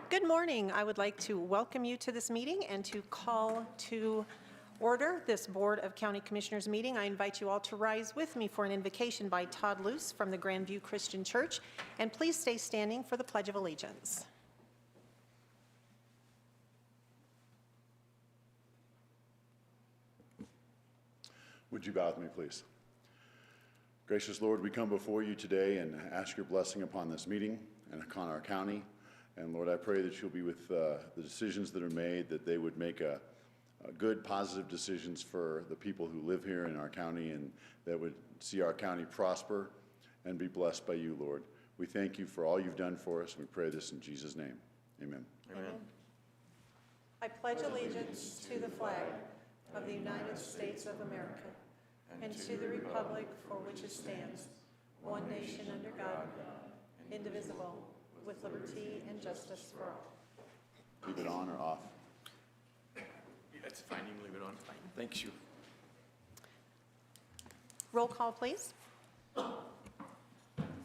Good morning. I would like to welcome you to this meeting and to call to order this Board of County Commissioners meeting. I invite you all to rise with me for an invocation by Todd Luce from the Grandview Christian Church, and please stay standing for the Pledge of Allegiance. Would you bow with me, please? Gracious Lord, we come before you today and ask your blessing upon this meeting and upon our county. And Lord, I pray that you'll be with the decisions that are made, that they would make a good, positive decisions for the people who live here in our county, and that would see our county prosper and be blessed by you, Lord. We thank you for all you've done for us, and we pray this in Jesus' name. Amen. Amen. I pledge allegiance to the flag of the United States of America and to the republic for which it stands, one nation under God, indivisible, with liberty and justice for all. Leave it on or off? It's fine, you can leave it on. Thank you. Roll call, please.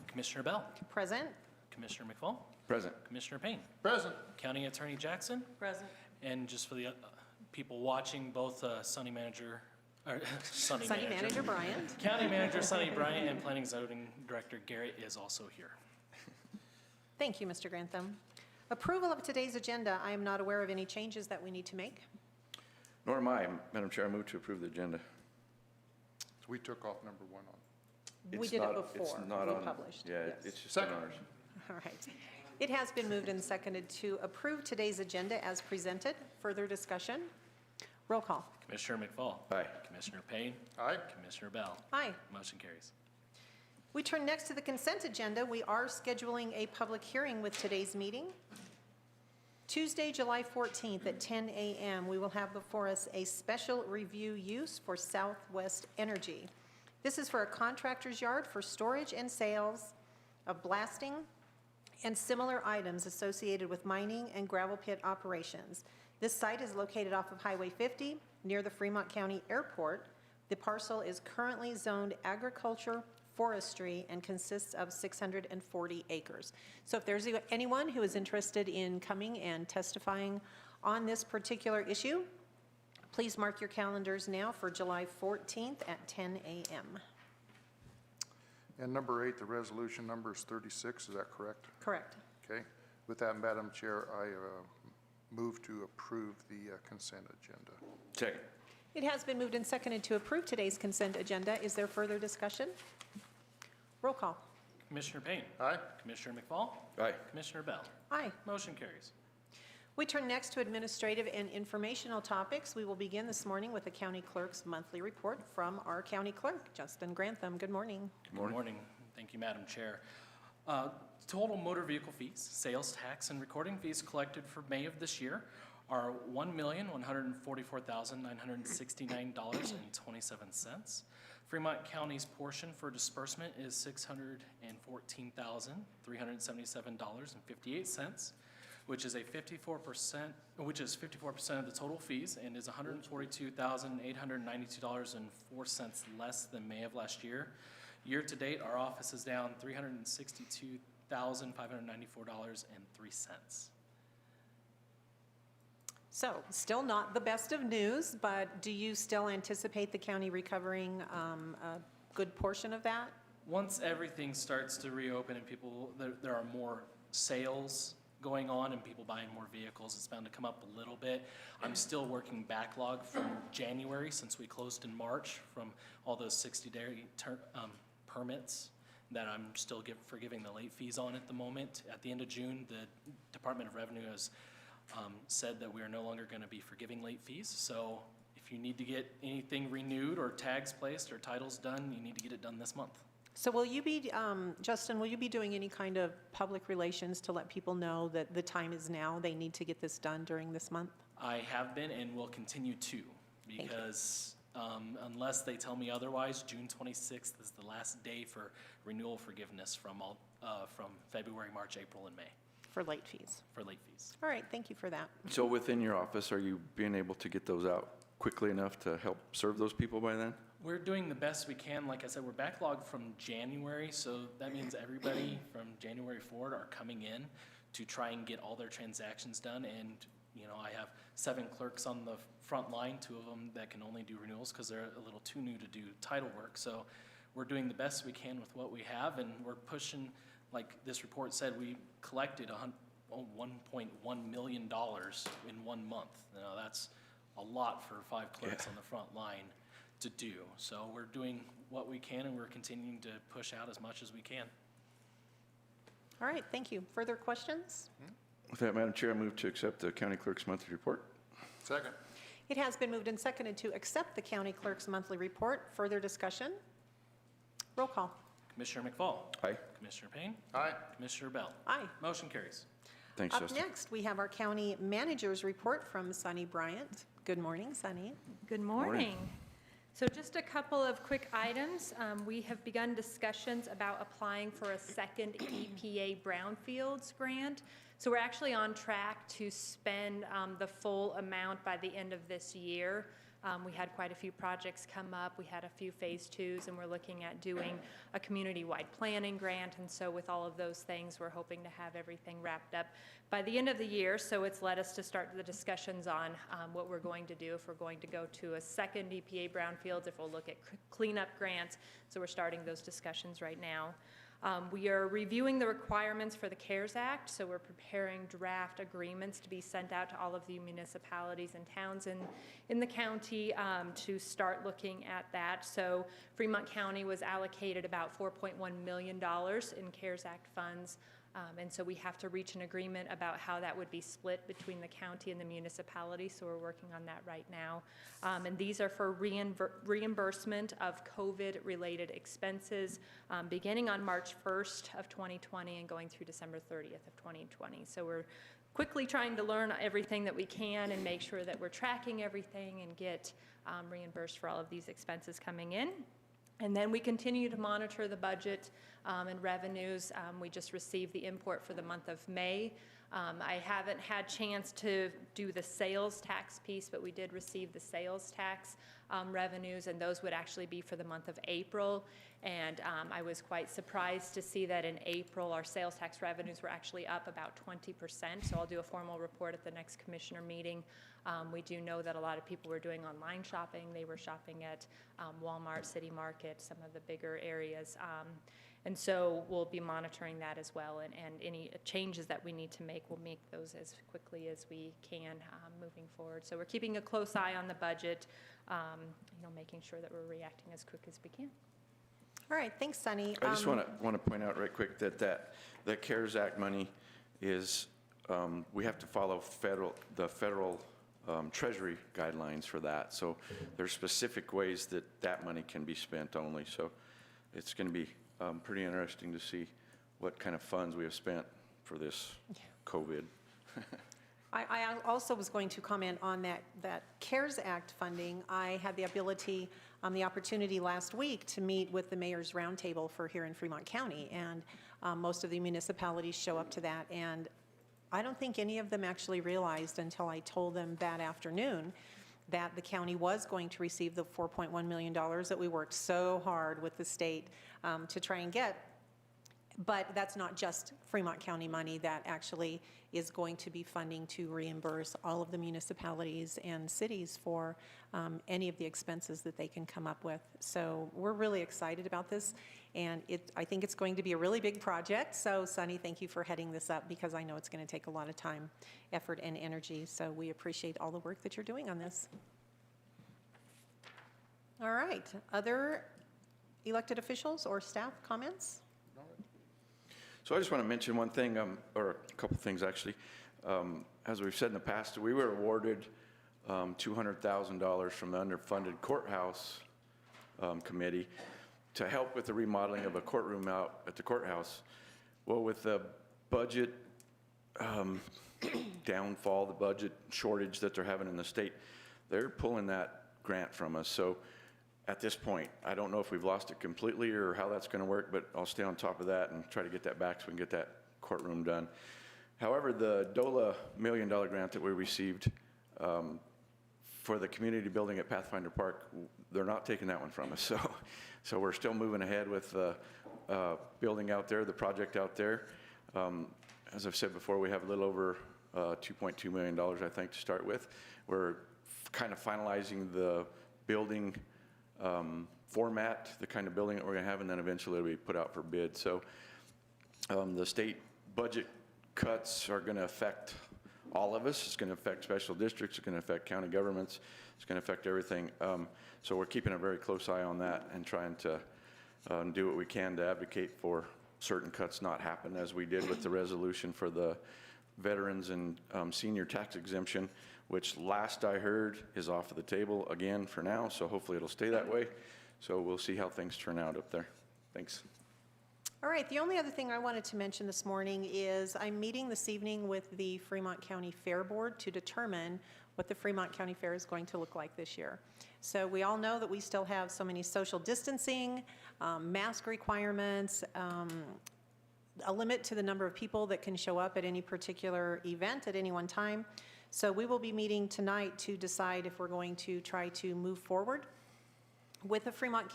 Commissioner Bell. Present. Commissioner McFall. Present. Commissioner Payne. Present. County Attorney Jackson. Present. And just for the people watching, both Sunny Manager Bryant. County Manager Sunny Bryant and Planning Zoning Director Garrett is also here. Thank you, Mr. Grantham. Approval of today's agenda. I am not aware of any changes that we need to make. Nor am I, Madam Chair. I move to approve the agenda. So we took off number one on. We did it before we published. Yeah, Yes. it's just on ours. All right. It has been moved and seconded to approve today's agenda as presented. Further discussion? Roll call. Commissioner McFall. Aye. Commissioner Payne. Aye. Commissioner Bell. Aye. Motion carries. We turn next to the consent agenda. We are scheduling a public hearing with today's meeting. Tuesday, July 14th at 10 a.m., we will have before us a special review use for Southwest Energy. This is for a contractor's yard for storage and sales of blasting and similar items associated with mining and gravel pit operations. This site is located off of Highway 50 near the Fremont County Airport. The parcel is currently zoned agriculture, forestry, and consists of 640 acres. So if there's anyone who is interested in coming and testifying on this particular issue, please mark your calendars now for July 14th at 10 a.m. And number 8, the resolution number is 36, is that correct? Correct. Okay. With that, Madam Chair, I move to approve the consent agenda. Second. It has been moved and seconded to approve today's consent agenda. Is there further discussion? Roll call. Commissioner Payne. Aye. Commissioner McFall. Aye. Commissioner Bell. Aye. Motion carries. We turn next to administrative and informational topics. We will begin this morning with the county clerk's monthly report from our county clerk, Justin Grantham. Good morning. Good morning. Thank you, Madam Chair. Total motor vehicle fees, sales tax, and recording fees collected for May of this year are $1,144,969.27. Fremont County's portion for disbursement is $614,377.58, which is 54% of the total fees, and is $142,892.04 less than May of last year. Year to date, our office is down $362,594.03. So, still not the best of news, but do you still anticipate the county recovering a good portion of that? Once everything starts to reopen and there are more sales going on and people buying more vehicles, it's bound to come up a little bit. I'm still working backlog from January, since we closed in March, from all those 60-day permits that I'm still forgiving the late fees on at the moment. At the end of June, the Department of Revenue has said that we are no longer going to be forgiving late fees. So if you need to get anything renewed or tags placed or titles done, you need to get it done this month. So will you be, Justin, will you be doing any kind of public relations to let people know that the time is now, they need to get this done during this month? I have been and will continue to, because unless they tell me otherwise, June 26th is the last day for renewal forgiveness from February, March, April, and May. For late fees. For late fees. All right, thank you for that. So within your office, are you being able to get those out quickly enough to help serve those people by then? We're doing the best we can. Like I said, we're backlogged from January, so that means everybody from January forward are coming in to try and get all their transactions done. And, you know, I have 7 clerks on the front line, 2 of them that can only do renewals because they're a little too new to do title work. So we're doing the best we can with what we have, and we're pushing, like this report said, we collected $1.1 million in 1 month. Now, that's a lot for 5 clerks on the front line to do. So we're doing what we can, and we're continuing to push out as much as we can. All right, thank you. Further questions? With that, Madam Chair, I move to accept the county clerk's monthly report. Second. It has been moved and seconded to accept the county clerk's monthly report. Further discussion? Roll call. Commissioner McFall. Aye. Commissioner Payne. Aye. Commissioner Bell. Aye. Motion carries. Thanks, Up Justin. next, we have our county manager's report from Sunny Bryant. Good morning, Sunny. Good Morning. morning. So just a couple of quick items. We have begun discussions about applying for a second EPA Brownfields grant. So we're actually on track to spend the full amount by the end of this year. We had quite a few projects come up. We had a few phase 2s, and we're looking at doing a community-wide planning grant. And so with all of those things, we're hoping to have everything wrapped up by the end of the year. So it's led us to start the discussions on what we're going to do, if we're going to go to a second EPA Brownfields, if we'll look at cleanup grants. So we're starting those discussions right now. We are reviewing the requirements for the CARES Act, so we're preparing draft agreements to be sent out to all of the municipalities and towns in the county to start looking at that. So Fremont County was allocated about $4.1 million in CARES Act funds. And so we have to reach an agreement about how that would be split between the county and the municipality, so we're working on that right now. And these are for reimbursement of COVID-related expenses beginning on March 1st of 2020 and going through December 30th of 2020. So we're quickly trying to learn everything that we can and make sure that we're tracking everything and get reimbursed for all of these expenses coming in. And then we continue to monitor the budget and revenues. We just received the import for the month of May. I haven't had chance to do the sales tax piece, but we did receive the sales tax revenues, and those would actually be for the month of April. And I was quite surprised to see that in April, our sales tax revenues were actually up about 20%. So I'll do a formal report at the next commissioner meeting. We do know that a lot of people were doing online shopping. They were shopping at Walmart, City Market, some of the bigger areas. And so we'll be monitoring that as well, and any changes that we need to make, we'll make those as quickly as we can moving forward. So we're keeping a close eye on the budget, making sure that we're reacting as quick as we can. All right, thanks, Sunny. I just want to point out right quick that the CARES Act money is, we have to follow the federal Treasury guidelines for that. So there's specific ways that money can be spent only. So it's going to be pretty interesting to see what kind of funds we have spent for this COVID. I also was going to comment on that CARES Act funding. I had the opportunity last week to meet with the Mayor's Roundtable for here in Fremont County, and most of the municipalities show up to that. And I don't think any of them actually realized until I told them that afternoon that the county was going to receive the $4.1 million that we worked so hard with the state to try and get. But that's not just Fremont County money. That actually is going to be funding to reimburse all of the municipalities and cities for any of the expenses that they can come up with. So we're really excited about this, and I think it's going to be a really big project. So Sunny, thank you for heading this up, because I know it's going to take a lot of time, effort, and energy. So we appreciate all the work that you're doing on this. All right, other elected officials or staff comments? So I just want to mention one thing, or a couple things actually. As we've said in the past, we were awarded $200,000 from the underfunded courthouse committee to help with the remodeling of a courtroom out at the courthouse. Well, with the budget downfall, the budget shortage that they're having in the state, they're pulling that grant from us. So at this point, I don't know if we've lost it completely or how that's going to work, but I'll stay on top of that and try to get that back so we can get that courtroom done. However, the DOLA $1 million grant that we received for the community building at Pathfinder Park, they're not taking that one from us. So we're still moving ahead with building out there, the project out there. as I've said before, we have a little over $2.2 million, I think, to start with. We're kind of finalizing the building format, the kind of building that we're going to have, and then eventually it'll be put out for bid. So the state budget cuts are going to affect all of us. It's going to affect special districts. It's going to affect county governments. It's going to affect everything. So we're keeping a very close eye on that and trying to do what we can to advocate for certain cuts not happen, as we did with the resolution for the veterans and senior tax exemption, which last I heard is off of the table again for now. So hopefully it'll stay that way. So we'll see how things turn out up there. Thanks. All right, the only other thing I wanted to mention this morning is I'm meeting this evening with the Fremont County Fair Board to determine what the Fremont County Fair is going to look like this year. So we all know that we still have so many social distancing, mask requirements, a limit to the number of people that can show up at any particular event at any one time. So we will be meeting tonight to decide if we're going to try to move forward with the Fremont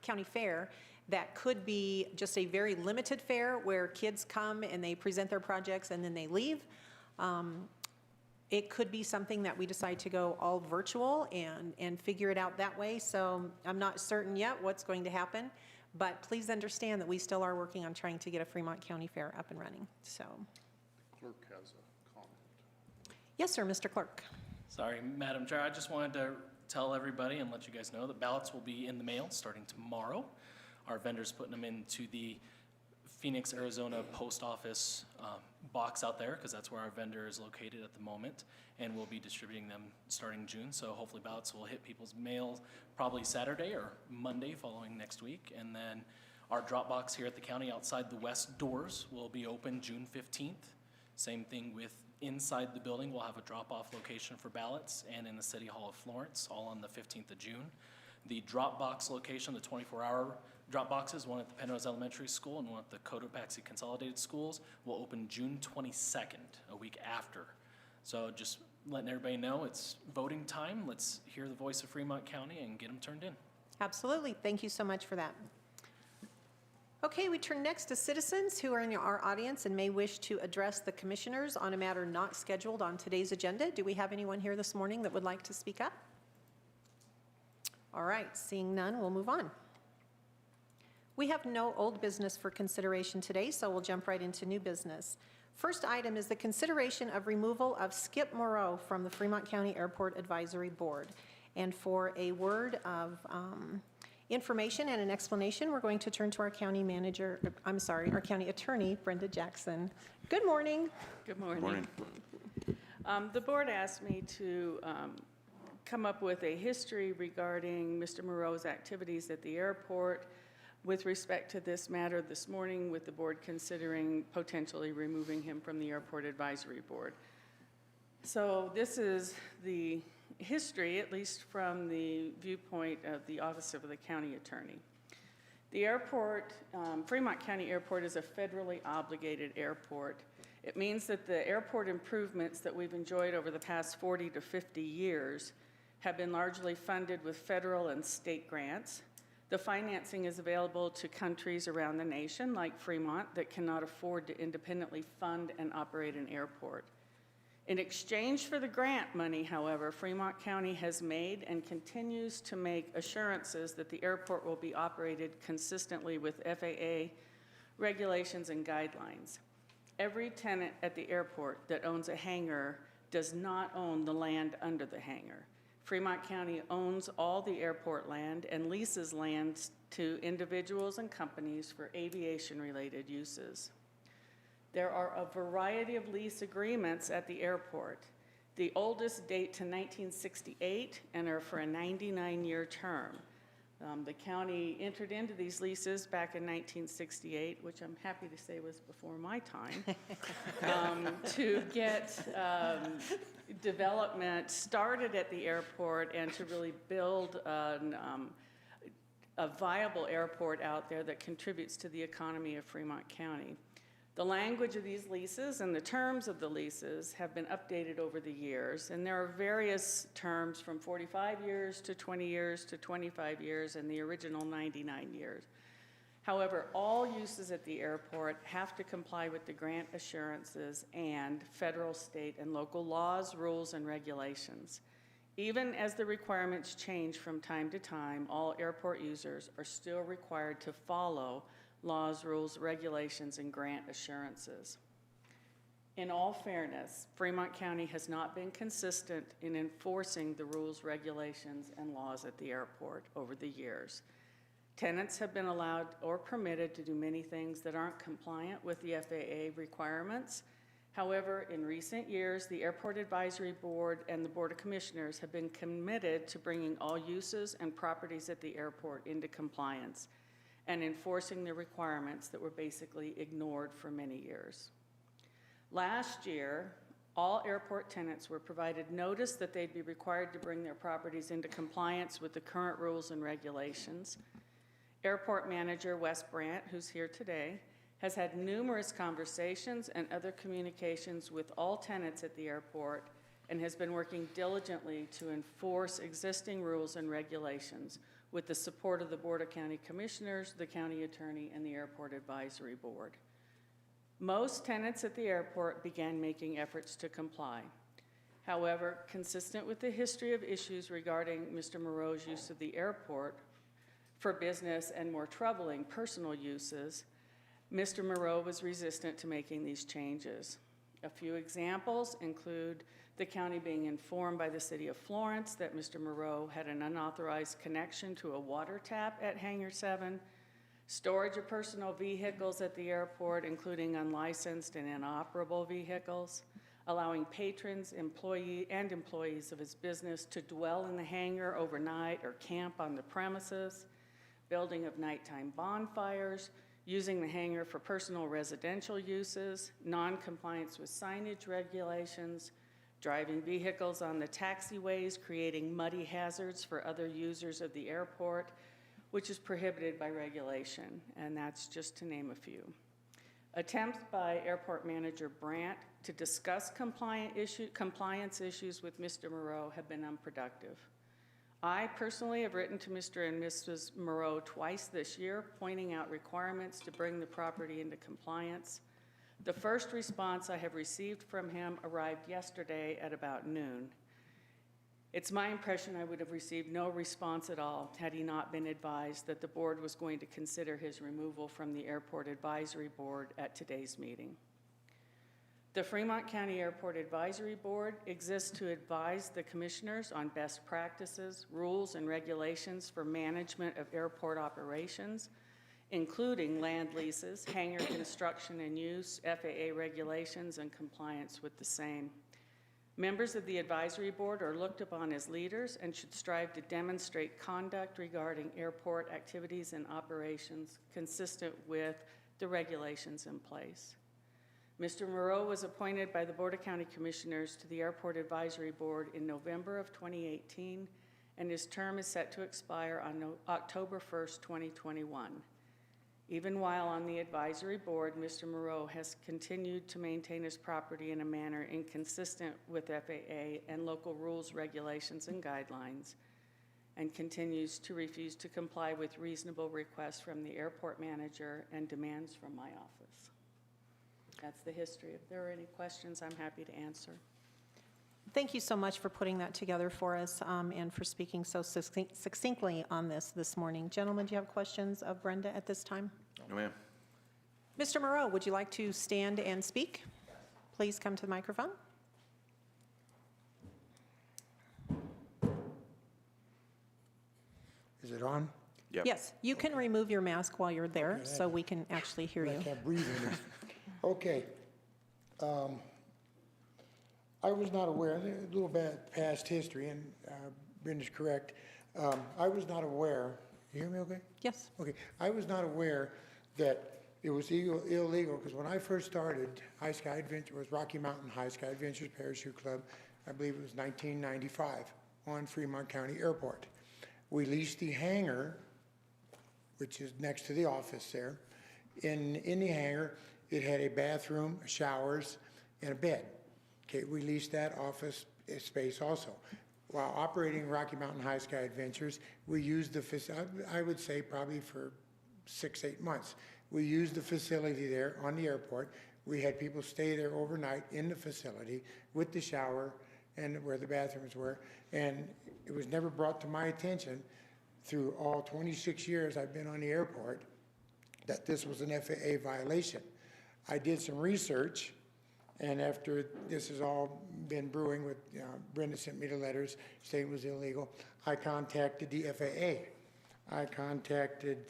County Fair. That could be just a very limited fair where kids come and they present their projects and then they leave. It could be something that we decide to go all virtual and figure it out that way. So I'm not certain yet what's going to happen, but please understand that we still are working on trying to get a Fremont County Fair up and running. So, Clerk has a comment. yes, sir, Mr. Clerk. Sorry, Madam Chair, I just wanted to tell everybody and let you guys know that ballots will be in the mail starting tomorrow. Our vendor's putting them into the Phoenix, Arizona post office box out there, because that's where our vendor is located at the moment, and we'll be distributing them starting June. So hopefully ballots will hit people's mail probably Saturday or Monday following next week. And then our drop box here at the county outside the west doors will be open June 15th. Same thing with inside the building. We'll have a drop-off location for ballots, and in the City Hall of Florence, all on the 15th of June. The drop box location, the 24-hour drop boxes, one at the Penrose Elementary School and one at the Cotopaxi Consolidated Schools, will open June 22nd, a week after. So just letting everybody know it's voting time. Let's hear the voice of Fremont County and get them turned in. Absolutely. Thank you so much for that. Okay, we turn next to citizens who are in our audience and may wish to address the commissioners on a matter not scheduled on today's agenda. Do we have anyone here this morning that would like to speak up? All right, seeing none, we'll move on. We have no old business for consideration today, so we'll jump right into new business. First item is the consideration of removal of Skip Moreau from the Fremont County Airport Advisory Board. And for a word of information and an explanation, we're going to turn to our county our county attorney, Brenda Jackson. Good morning. Good morning. Morning. The board asked me to come up with a history regarding Mr. Moreau's activities at the airport with respect to this matter this morning, with the board considering potentially removing him from the Airport Advisory Board. So this is the history, at least from the viewpoint of the Office of the County Attorney. The airport, Fremont County Airport, is a federally obligated airport. It means that the airport improvements that we've enjoyed over the past 40 to 50 years have been largely funded with federal and state grants. The financing is available to countries around the nation, like Fremont, that cannot afford to independently fund and operate an airport. In exchange for the grant money, however, Fremont County has made and continues to make assurances that the airport will be operated consistently with FAA regulations and guidelines. Every tenant at the airport that owns a hangar does not own the land under the hangar. Fremont County owns all the airport land and leases land to individuals and companies for aviation-related uses. There are a variety of lease agreements at the airport. The oldest date to 1968 and are for a 99-year term. The county entered into these leases back in 1968, which I'm happy to say was before my time, to get development started at the airport and to really build a viable airport out there that contributes to the economy of Fremont County. The language of these leases and the terms of the leases have been updated over the years, and there are various terms from 45 years to 20 years to 25 years and the original 99 years. However, all uses at the airport have to comply with the grant assurances and federal, state, and local laws, rules, and regulations. Even as the requirements change from time to time, all airport users are still required to follow laws, rules, regulations, and grant assurances. In all fairness, Fremont County has not been consistent in enforcing the rules, regulations, and laws at the airport over the years. Tenants have been allowed or permitted to do many things that aren't compliant with the FAA requirements. However, in recent years, the Airport Advisory Board and the Board of Commissioners have been committed to bringing all uses and properties at the airport into compliance and enforcing the requirements that were basically ignored for many years. Last year, all airport tenants were provided notice that they'd be required to bring their properties into compliance with the current rules and regulations. Airport Manager Wes Brandt, who's here today, has had numerous conversations and other communications with all tenants at the airport and has been working diligently to enforce existing rules and regulations with the support of the Board of County Commissioners, the County Attorney, and the Airport Advisory Board. Most tenants at the airport began making efforts to comply. However, consistent with the history of issues regarding Mr. Moreau's use of the airport for business and more troubling personal uses, Mr. Moreau was resistant to making these changes. A few examples include the county being informed by the city of Florence that Mr. Moreau had an unauthorized connection to a water tap at Hangar 7, storage of personal vehicles at the airport, including unlicensed and inoperable vehicles, allowing patrons, employees of his business to dwell in the hangar overnight or camp on the premises, building of nighttime bonfires, using the hangar for personal residential uses, non-compliance with signage regulations, driving vehicles on the taxiways, creating muddy hazards for other users of the airport, which is prohibited by regulation, and that's just to name a few. Attempts by Airport Manager Brandt to discuss compliance issues with Mr. Moreau have been unproductive. I personally have written to Mr. and Mrs. Moreau twice this year, pointing out requirements to bring the property into compliance. The first response I have received from him arrived yesterday at about noon. It's my impression I would have received no response at all had he not been advised that the board was going to consider his removal from the Airport Advisory Board at today's meeting. The Fremont County Airport Advisory Board exists to advise the commissioners on best practices, rules, and regulations for management of airport operations, including land leases, hangar construction and use, FAA regulations, and compliance with the same. Members of the advisory board are looked upon as leaders and should strive to demonstrate conduct regarding airport activities and operations consistent with the regulations in place. Mr. Moreau was appointed by the Board of County Commissioners to the Airport Advisory Board in November of 2018, and his term is set to expire on October 1st, 2021. Even while on the advisory board, Mr. Moreau has continued to maintain his property in a manner inconsistent with FAA and local rules, regulations, and guidelines, and continues to refuse to comply with reasonable requests from the airport manager and demands from my office. That's the history. If there are any questions, I'm happy to answer. Thank you so much for putting that together for us and for speaking so succinctly on this morning. Gentlemen, do you have questions of Brenda at this time? No, ma'am. Mr. Moreau, would you like to stand and speak? Please come to the microphone. Is it on? Yep. Yes, you can remove your mask while you're there so we can actually hear I you. can't breathe in it. Okay. I was not aware, a little bit past history, and Brenda's correct. I was not aware, you hear me okay? Yes. Okay, I was not aware that it was illegal, because when I first started, High Sky Adventure was Rocky Mountain High Sky Adventures Parachute Club. I believe it was 1995 on Fremont County Airport. We leased the hangar, which is next to the office there. In the hangar, it had a bathroom, showers, and a bed. Okay, we leased that office space also. While operating Rocky Mountain High Sky Adventures, we used the facility, I would say probably for 6, 8 months. We used the facility there on the airport. We had people stay there overnight in the facility with the shower and where the bathrooms were. And it was never brought to my attention through all 26 years I've been on the airport that this was an FAA violation. I did some research, and after this has all been brewing with, Brenda sent me the letters saying it was illegal, I contacted the FAA. I contacted,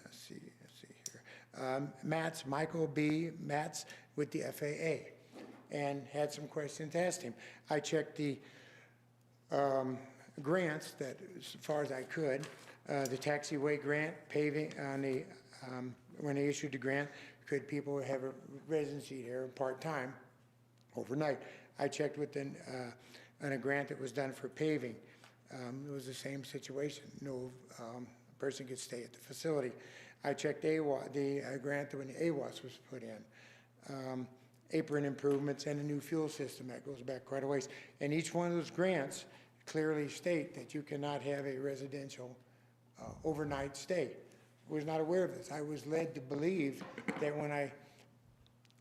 let's see here, Michael B. Matz with the FAA, and had some questions asked him. I checked the grants that, as far as I could, the taxiway grant, paving on the, when they issued the grant, could people have a residency there part-time overnight? I checked with on a grant that was done for paving. It was the same situation. No person could stay at the facility. I checked the grant when the AWAS was put in. Apron improvements and a new fuel system. That goes back quite a ways. And each one of those grants clearly state that you cannot have a residential overnight stay. I was not aware of this. I was led to believe that when I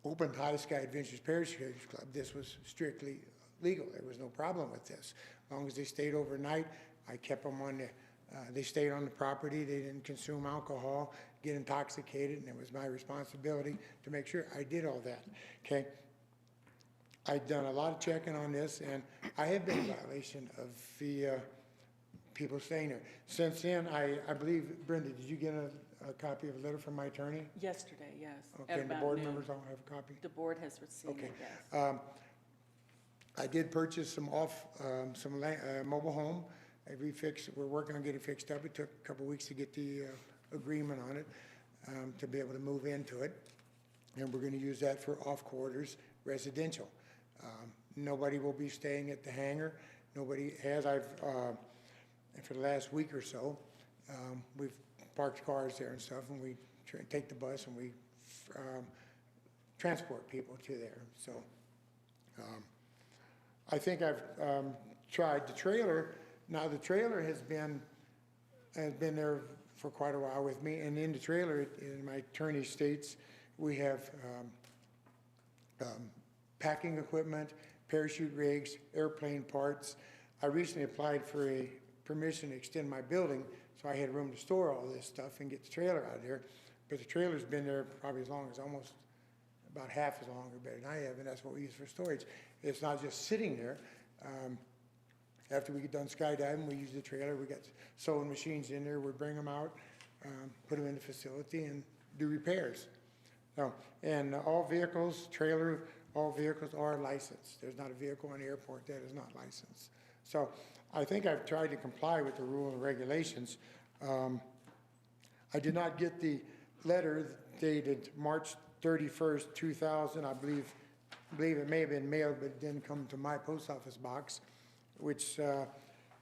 opened High Sky Adventures Parachute Club, this was strictly legal. There was no problem with this. As long as they stayed overnight, I kept them on the, they stayed on the property, they didn't consume alcohol, get intoxicated, and it was my responsibility to make sure I did all that, okay? I've done a lot of checking on this, and I have been in violation of the people staying there. Since then, I believe, Brenda, did you get a copy of a letter from my attorney? Yesterday, yes. Okay, at and the about board noon. members all have a copy? The board has received Okay. it, yes. I did purchase some mobile home. We're working on getting fixed up. It took a couple weeks to get the agreement on it, to be able to move into it. And we're gonna use that for off-quarters residential. Nobody will be staying at the hangar. Nobody has. For the last week or so, we've parked cars there and stuff, and we take the bus and we transport people to there. So I think I've tried the trailer. Now the trailer has been there for quite a while with me, and in the trailer, in my attorney states, we have packing equipment, parachute rigs, airplane parts. I recently applied for a permission to extend my building, so I had room to store all this stuff and get the trailer out of there. But the trailer's been there probably almost about half as long or better than I have, and that's what we use for storage. It's not just sitting there. After we get done skydiving, we use the trailer. We got sewing machines in there. We bring them out, put them in the facility, and do repairs. So, and all vehicles are licensed. There's not a vehicle in the airport that is not licensed. So I think I've tried to comply with the rules and regulations. I did not get the letter dated March 31st, 2000. I believe it may have been mailed, but it didn't come to my post office box, which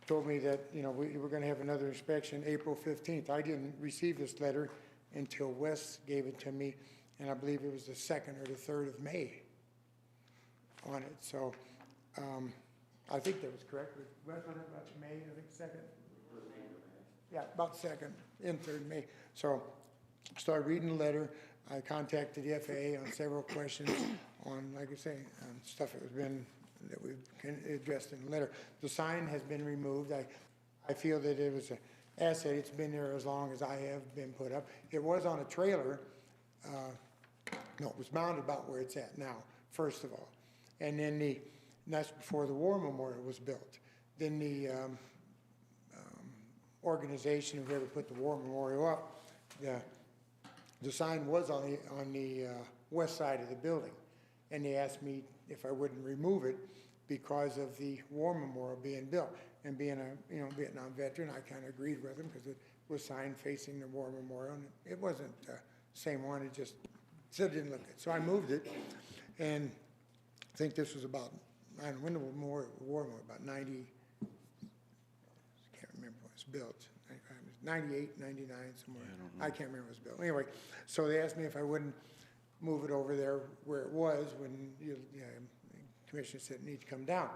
told me that, we were going to have another inspection April 15th. I didn't receive this letter until Wes gave it to me, and I believe it was the 2nd or the 3rd of May on it. So I think that was correct. Wes, was it about May, I think 2nd? Yeah, about 2nd and 3rd May. So I started reading the letter. I contacted the FAA on several questions on, like I say, stuff that we've addressed in the letter. The sign has been removed. I feel that it was an asset. It's been there as long as I have been put up. It was on a trailer. No, it was mounted about where it's at now, first of all. And then that's before the War Memorial was built. Then the organization, whoever put the War Memorial up, the sign was on the west side of the building. And they asked me if I wouldn't remove it because of the War Memorial being built. And being a Vietnam veteran, I kind of agreed with them because it was signed facing the War Memorial. And it wasn't the same one, it just said it didn't look good. So I moved it, and I think this was about, I don't know, when the War Memorial, about 90, I can't remember when it was built. 98, 99, somewhere. I can't remember when it was built. Anyway, so they asked me if I wouldn't move it over there where it was when the commissioner said it needs to come down.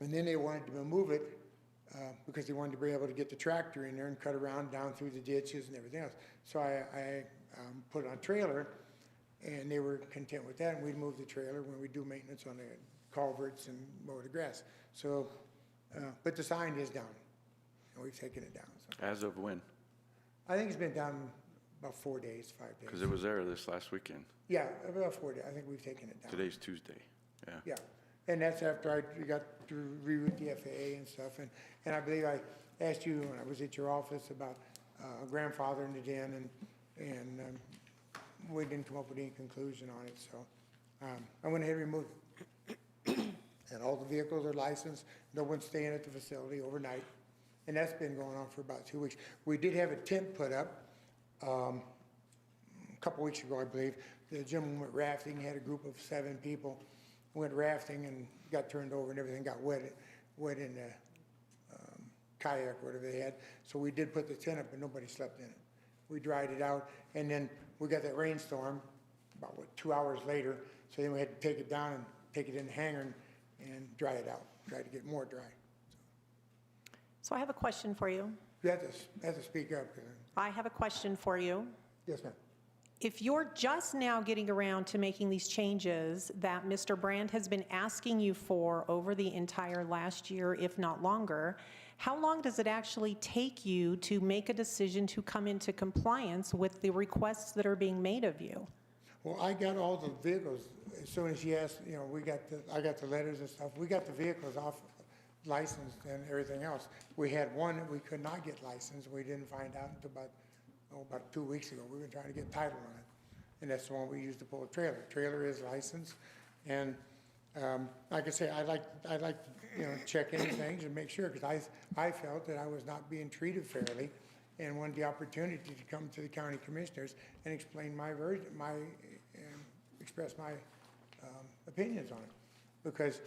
And then they wanted to move it because they wanted to be able to get the tractor in there and cut around down through the ditches and everything else. So I put it on a trailer, and they were content with that, and we'd move the trailer when we do maintenance on the culverts and mow the grass. So, but the sign is down, and we've taken it down. So. As of when? I think it's been down about 4 days, 5 days. Because it was there this last weekend. Yeah, about 4 days. I think we've taken it down. Today's Tuesday, yeah. Yeah, and that's after we got to reroute the FAA and stuff. And I believe I asked you when I was at your office about grandfathering it in, and we didn't come up with any conclusion on it, so I went ahead and removed it. And all the vehicles are licensed. No one's staying at the facility overnight. And that's been going on for about 2 weeks. We did have a tent put up a couple weeks ago, I believe. The gentleman went rafting, had a group of 7 people, went rafting and got turned over and everything got wet in the kayak, whatever they had. So we did put the tent up, but nobody slept in it. We dried it out, and then we got that rainstorm about, 2 hours later. So then we had to take it down and take it in the hangar and dry it out, try to get more dry. So I have a question for you. You have to speak up. I have a question for you. Yes, ma'am. If you're just now getting around to making these changes that Mr. Brand has been asking you for over the entire last year, if not longer, how long does it actually take you to make a decision to come into compliance with the requests that are being made of you? Well, I got all the vehicles, as soon as she asked, I got the letters and stuff. We got the vehicles off licensed and everything else. We had one that we could not get licensed. We didn't find out until about 2 weeks ago. We were trying to get title on it. And that's the one we used to pull a trailer. Trailer is licensed. And like I say, I like to check any things and make sure, because I felt that I was not being treated fairly and wanted the opportunity to come to the county commissioners and explain my version, express my opinions on it. Because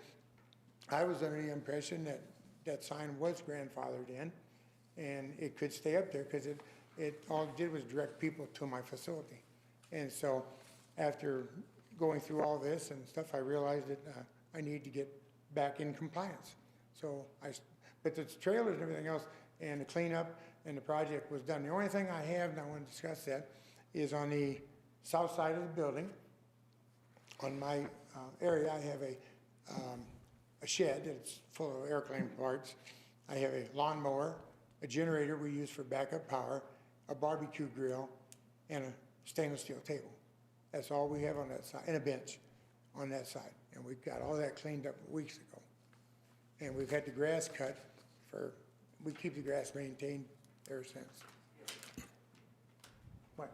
I was under the impression that that sign was grandfathered in and it could stay up there, because it all it did was direct people to my facility. And so after going through all this and stuff, I realized that I need to get back in compliance. So but the trailers and everything else and the cleanup and the project was done. The only thing I have, and I want to discuss that, is on the south side of the building. On my area, I have a shed that's full of airplane parts. I have a lawnmower, a generator we use for backup power, a barbecue grill, and a stainless steel table. That's all we have on that side, and a bench on that side. And we got all that cleaned up weeks ago. And we've had the grass cut we keep the grass maintained ever since. What?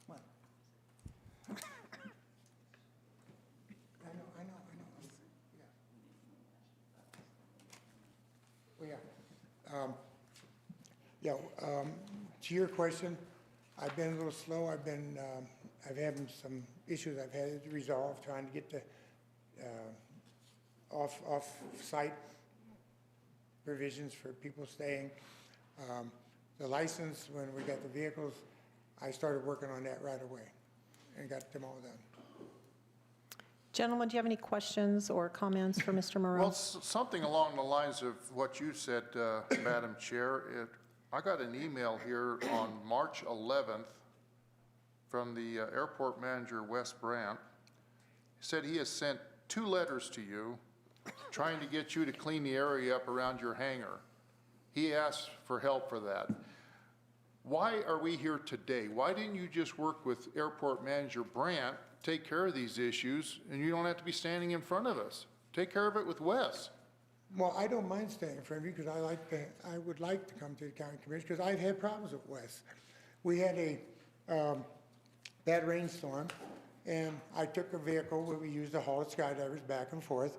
What? I know. Yeah. To your question, I've been a little slow. I've had some issues I've had to resolve trying to get the off-site provisions for people staying. The license, when we got the vehicles, I started working on that right away and got them all done. Gentlemen, do you have any questions or comments for Mr. Moreau? Well, something along the lines of what you said, Madam Chair. I got an email here on March 11th from the airport manager, Wes Brandt. He said he has sent 2 letters to you trying to get you to clean the area up around your hangar. He asked for help for that. Why are we here today? Why didn't you just work with airport manager Brandt, take care of these issues, and you don't have to be standing in front of us? Take care of it with Wes. Well, I don't mind staying in front of you, because I would like to come to the county commission, because I've had problems with Wes. We had a bad rainstorm, and I took a vehicle that we used to haul skydivers back and forth,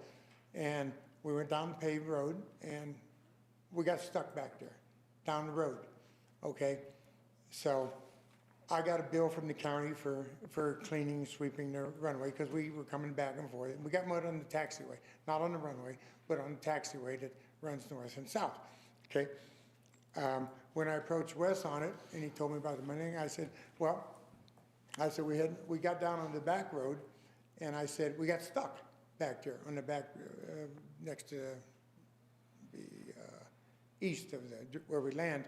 and we went down the paved road, and we got stuck back there, down the road, okay? So I got a bill from the county for cleaning, sweeping the runway, because we were coming back and forth. We got mud on the taxiway, not on the runway, but on the taxiway that runs north and south, okay? When I approached Wes on it, and he told me about the money, I said, we got down on the back road, and I said, we got stuck. back there, on the back, next to the east of where we land,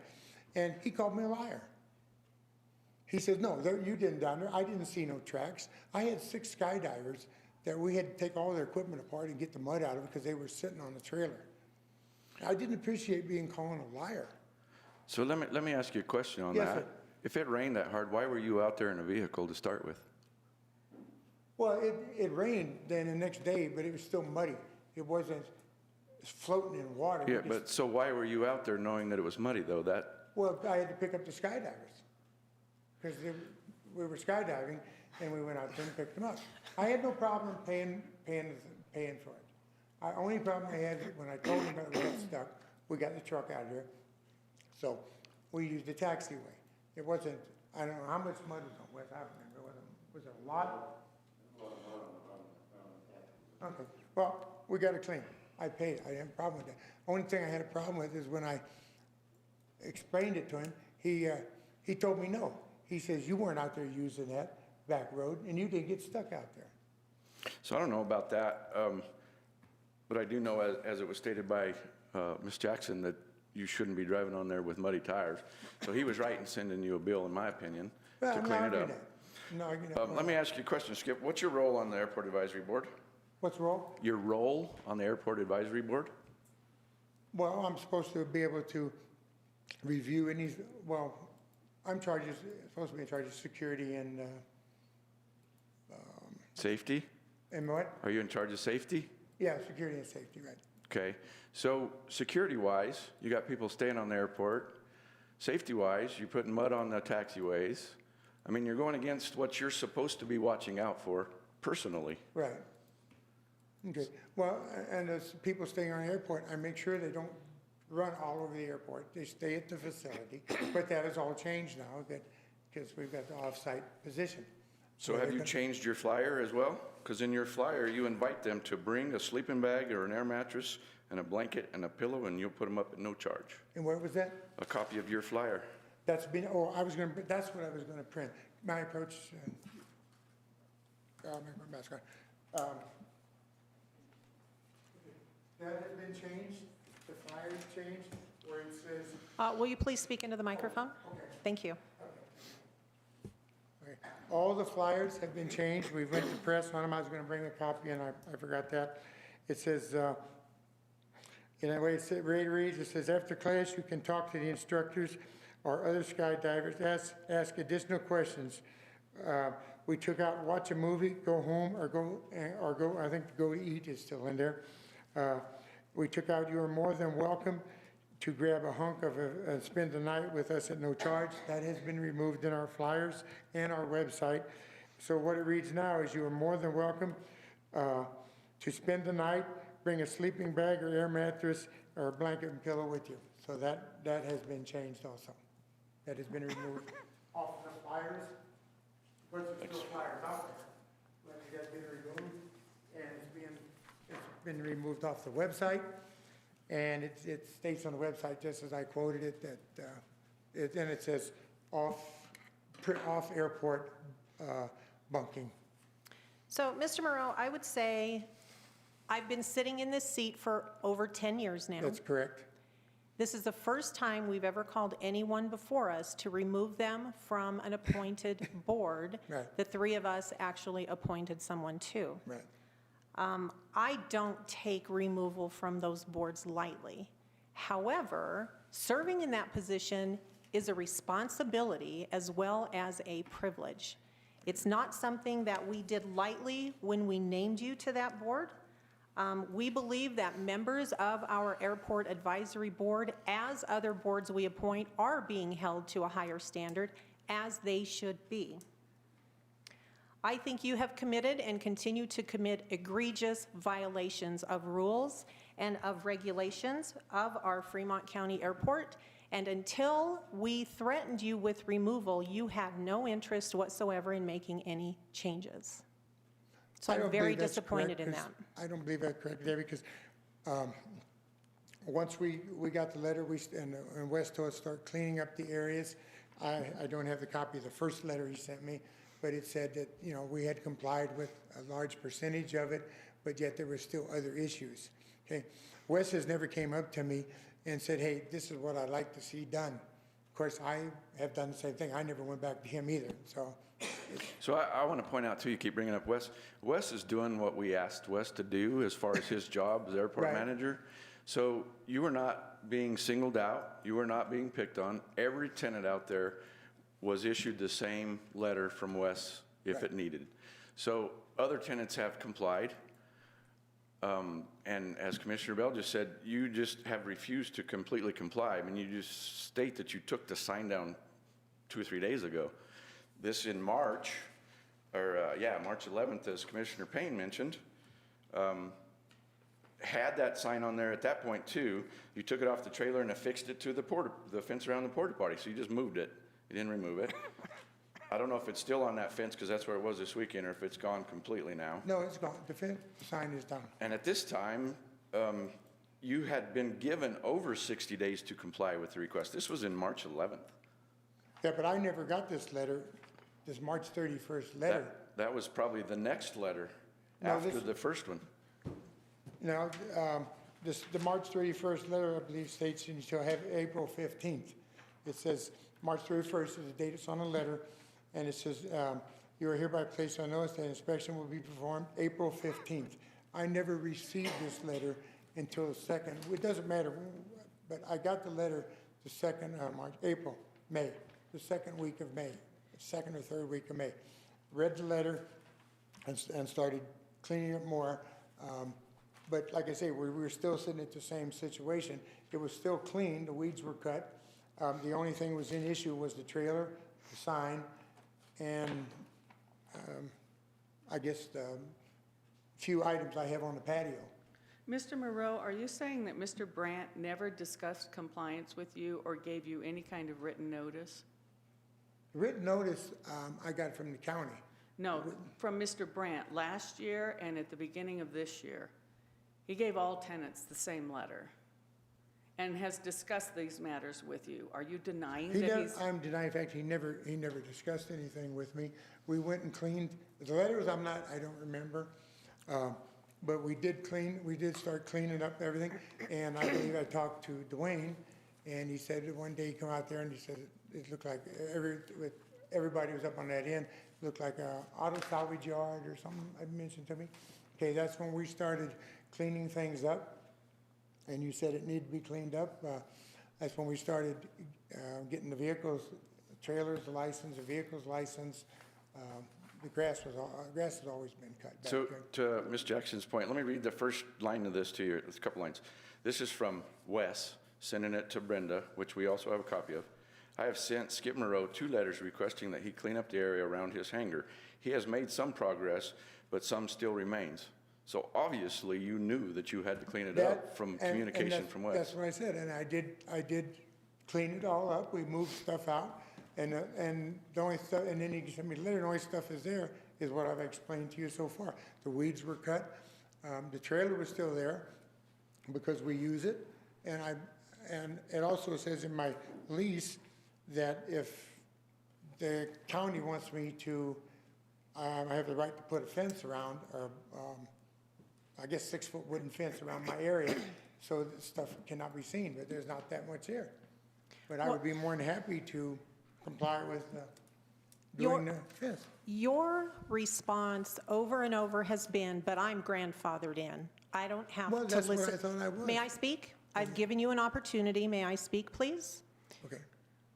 and he called me a liar. He says, no, you didn't down there. I didn't see no tracks. I had 6 skydivers that we had to take all their equipment apart and get the mud out of it because they were sitting on the trailer. I didn't appreciate being called a liar. So let me ask you a question on Yes, that. sir. If it rained that hard, why were you out there in a vehicle to start with? Well, it rained then the next day, but it was still muddy. It wasn't floating in water. Yeah, but so why were you out there knowing that it was muddy, though? Well, I had to pick up the skydivers because we were skydiving, and we went out there and picked them up. I had no problem paying for it. The only problem I had when I told them that we got stuck, we got the truck out of here, so we used the taxiway. It wasn't, I don't know how much mud was on West, I don't remember. Was it a lot? Okay, well, we got it clean. I paid it. I didn't have a problem with that. Only thing I had a problem with is when I explained it to him, he told me no. He says, you weren't out there using that back road, and you didn't get stuck out there. So I don't know about that, but I do know, as it was stated by Ms. Jackson, that you shouldn't be driving on there with muddy tires. So he was right in sending you a bill, in my opinion, Well, to I'm clean not it arguing up. that. I'm not arguing that. Let me ask you a question, Skip. What's your role on the Airport Advisory Board? What's wrong? Your role on the Airport Advisory Board? Well, I'm supposed to be able to review any, well, supposed to be in charge of security and Safety? what? Are you in charge of safety? Yeah, security and safety, right. Okay, so security-wise, you got people staying on the airport. Safety-wise, you're putting mud on the taxiways. I mean, you're going against what you're supposed to be watching out for personally. Right. Okay, well, and as people staying on the airport, I make sure they don't run all over the airport. They stay at the facility, but that has all changed now because we've got the off-site position. So have you changed your flyer as well? Because in your flyer, you invite them to bring a sleeping bag or an air mattress and a blanket and a pillow, and you'll put them up at no charge. And where was that? A copy of your flyer. That's what I was gonna print. My approach, I'll make my mask on. That has been changed, the flyer's changed, where it says, Will you please speak into the microphone? okay. Thank you. Okay. All the flyers have been changed. We went to press on them. I was gonna bring a copy and I forgot that. It says, in a way it reads, it says, after class, you can talk to the instructors or other skydivers, ask additional questions. We took out watch a movie, go home, or go, I think go eat is still in there. We took out, you are more than welcome to grab a hunk of and spend the night with us at no charge. That has been removed in our flyers and our website. So what it reads now is you are more than welcome to spend the night, bring a sleeping bag or air mattress or a blanket and pillow with you. So that has been changed also. That has been removed off the flyers. But there's still flyers out there. But it has been removed and it's been removed off the website. And it states on the website, just as I quoted it, that then it says off airport bunking. So, Mr. Moreau, I would say I've been sitting in this seat for over 10 years now. That's correct. This is the first time we've ever called anyone before us to remove them from an appointed board. Right. The three of us actually appointed someone to. Right. I don't take removal from those boards lightly. However, serving in that position is a responsibility as well as a privilege. It's not something that we did lightly when we named you to that board. We believe that members of our Airport Advisory Board, as other boards we appoint, are being held to a higher standard, as they should be. I think you have committed and continue to commit egregious violations of rules and of regulations of our Fremont County Airport, and until we threatened you with removal, you have no interest whatsoever in making any changes. So I don't I'm very believe that's disappointed correct, in 'cause that. I don't believe that's correct, Debbie, because once we got the letter, and Wes told us to start cleaning up the areas. I don't have the copy of the first letter he sent me, but it said that, we had complied with a large percentage of it. but yet there were still other issues. Okay, Wes has never came up to me and said, hey, this is what I'd like to see done. Of course, I have done the same thing. I never went back to him either, so. So I want to point out too, you keep bringing up Wes. Wes is doing what we asked Wes to do as far as his job as airport Right. manager. So you were not being singled out. You were not being picked on. Every tenant out there was issued the same letter from Wes if Right. it needed. So other tenants have complied. And as Commissioner Bell just said, you just have refused to completely comply. I mean, you just state that you took the sign down 2 or 3 days ago. This in March, March 11th, as Commissioner Payne mentioned, had that sign on there at that point too. You took it off the trailer and affixed it to the fence around the porta potty. So you just moved it. You didn't remove it. I don't know if it's still on that fence because that's where it was this weekend, or if it's gone completely now. No, it's gone. The sign is down. And at this time, you had been given over 60 days to comply with the request. This was in March 11th. Yeah, but I never got this letter, this March 31st letter. That was probably the next letter No, after this- the first one. No, the March 31st letter, I believe, states you shall have April 15th. It says March 31st is the date it's on the letter, and it says, you are hereby placed on notice that inspection will be performed April 15th. I never received this letter until the second, it doesn't matter, but I got the letter the second, May, the second week of May, second or third week of May. Read the letter and started cleaning up more. But like I say, we were still sitting at the same situation. It was still clean, the weeds were cut. The only thing was in issue was the trailer, the sign, and I guess the few items I have on the patio. Mr. Moreau, are you saying that Mr. Brandt never discussed compliance with you or gave you any kind of written notice? Written notice I got from the county. No, from Mr. Brandt last year and at the beginning of this year. He gave all tenants the same letter and has discussed these matters with you. Are you denying that he's? I'm denying, in fact, he never discussed anything with me. We went and cleaned, the letters I don't remember. But we did start cleaning up everything. And I believe I talked to Dwayne, and he said that one day he come out there and he said it looked like everybody was up on that end, looked like a auto salvage yard or something I mentioned to me. Okay, that's when we started cleaning things up. And you said it needed to be cleaned up. That's when we started getting the vehicles, trailers license, the vehicles license. The grass has always been cut back So there. to Ms. Jackson's point, let me read the first line of this to you. It's a couple lines. This is from Wes, sending it to Brenda, which we also have a copy of. I have sent Skip Moreau 2 letters requesting that he clean up the area around his hangar. He has made some progress, but some still remains. So obviously you knew that you had to clean it up from communication from Wes. That's what I said, and I did clean it all up. We moved stuff out, and the only stuff, and then you sent me the letter, the only stuff is there is what I've explained to you so far. The weeds were cut, the trailer was still there because we use it, and it also says in my lease that if the county wants me to, I have the right to put a fence around, or I guess 6-foot wooden fence around my area so that stuff cannot be seen, but there's not that much there. But I would be more than happy to comply with doing the fence. Your response over and over has been, but I'm grandfathered in. I don't have to Well, listen. that's what I thought I was. May I speak? I've given you an opportunity. May I speak, please? Okay.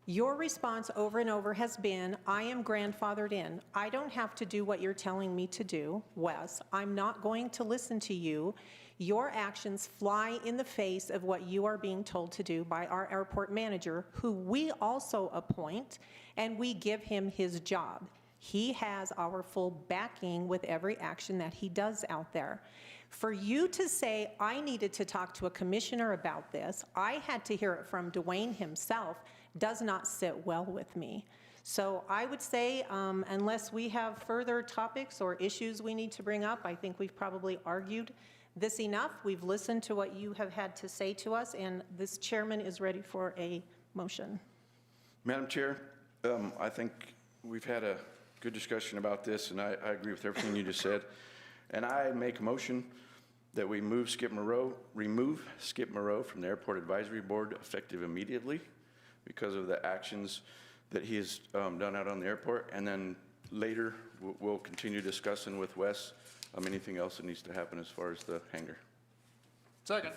Your response over and over has been, I am grandfathered in. I don't have to do what you're telling me to do, Wes. I'm not going to listen to you. Your actions fly in the face of what you are being told to do by our airport manager, who we also appoint, and we give him his job. He has our full backing with every action that he does out there. For you to say, I needed to talk to a commissioner about this, I had to hear it from Dwayne himself, does not sit well with me. So I would say, unless we have further topics or issues we need to bring up, I think we've probably argued this enough. We've listened to what you have had to say to us, and this chairman is ready for a motion. Madam Chair, I think we've had a good discussion about this, and I agree with everything you just said. And I make a motion that we remove Skip Moreau from the Airport Advisory Board effective immediately because of the actions that he has done out on the airport. And then later, we'll continue discussing with Wes anything else that needs to happen as far as the hangar. Second.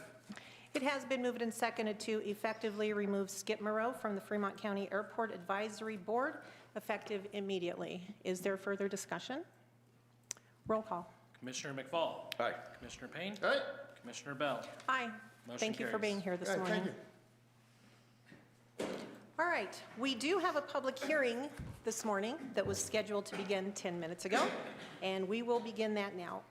It has been moved and seconded to effectively remove Skip Moreau from the Fremont County Airport Advisory Board, effective immediately. Is there further discussion? Roll call. Commissioner McFall. Aye. Commissioner Payne. Aye. Commissioner Bell. Aye. Motion Thank you for carries. being here this All right, morning. thank you. All right, we do have a public hearing this morning that was scheduled to begin 10 minutes ago, and we will begin that now.